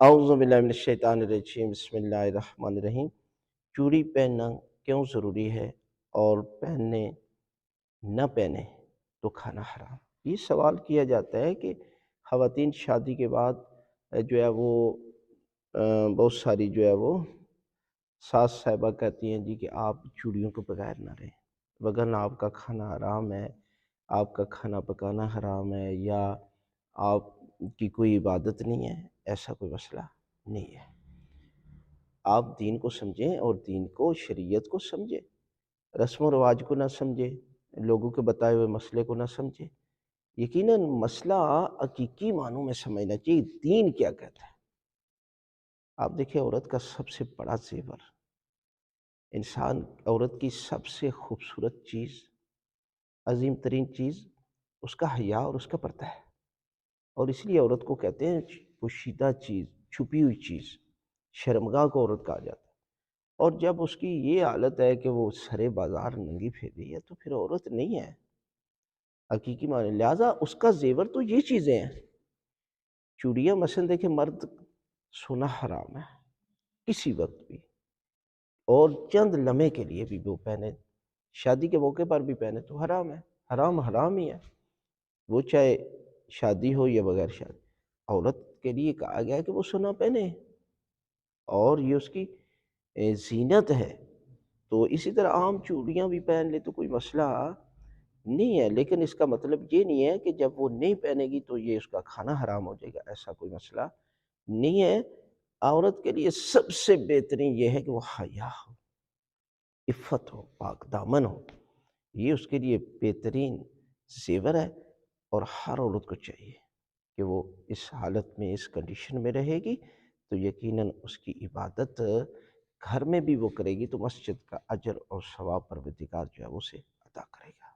اعوذ باللہ من الشیطان الرجیم، بسم اللہ الرحمن الرحیم۔ چوڑی پہننا کیوں ضروری ہے اور پہننے نہ پہنے تو کھانا حرام؟ یہ سوال کیا جاتا ہے کہ خواتین شادی کے بعد جو ہے وہ بہت ساری جو ہے وہ ساس صاحبہ کہتی ہیں جی کہ آپ چوڑیوں کے بغیر نہ رہیں، وگرنہ آپ کا کھانا حرام ہے، آپ کا کھانا پکانا حرام ہے، یا آپ کی کوئی عبادت نہیں ہے۔ ایسا کوئی مسئلہ نہیں ہے۔ آپ دین کو سمجھیں اور دین کو، شریعت کو سمجھیں، رسم و رواج کو نہ سمجھیں، لوگوں کے بتائے ہوئے مسئلے کو نہ سمجھیں۔ یقیناً مسئلہ حقیقی معنوں میں سمجھنا چاہیے، دین کیا کہتا ہے۔ آپ دیکھیں، عورت کا سب سے بڑا زیور، عورت کی سب سے خوبصورت چیز، عظیم ترین چیز اس کا حیا اور اس کا پردہ ہے، اور اس لیے عورت کو کہتے ہیں پوشیدہ چیز، چھپی ہوئی چیز، شرمگاہ کو عورت کہا جاتا ہے۔ اور جب اس کی یہ حالت ہے کہ وہ سرے بازار ننگی پھر رہی ہے تو پھر عورت نہیں ہے حقیقی معنی، لہٰذا اس کا زیور تو یہ چیزیں ہیں۔ چوڑیاں مثلا دیکھیں، مرد سونا حرام ہے کسی وقت بھی، اور چند لمحے کے لیے بھی وہ پہنے، شادی کے موقع پر بھی پہنے تو حرام ہے، حرام حرام ہی ہے، وہ چاہے شادی ہو یا بغیر شادی۔ عورت کے لیے کہا گیا ہے کہ وہ سونا پہنے، اور یہ اس کی زینت ہے، تو اسی طرح عام چوڑیاں بھی پہن لے تو کوئی مسئلہ نہیں ہے، لیکن اس کا مطلب یہ نہیں ہے کہ جب وہ نہیں پہنے گی تو یہ اس کا کھانا حرام ہو جائے گا، ایسا کوئی مسئلہ نہیں ہے۔ عورت کے لیے سب سے بہترین یہ ہے کہ وہ حیا ہو، عفت ہو، پاک دامن ہو، یہ اس کے لیے بہترین زیور ہے، اور ہر عورت کو چاہیے کہ وہ اس حالت میں، اس کنڈیشن میں رہے گی تو یقیناً اس کی عبادت گھر میں بھی وہ کرے گی تو مسجد کا اجر اور ثواب پروردگار جو ہے اسے عطا کرے گا۔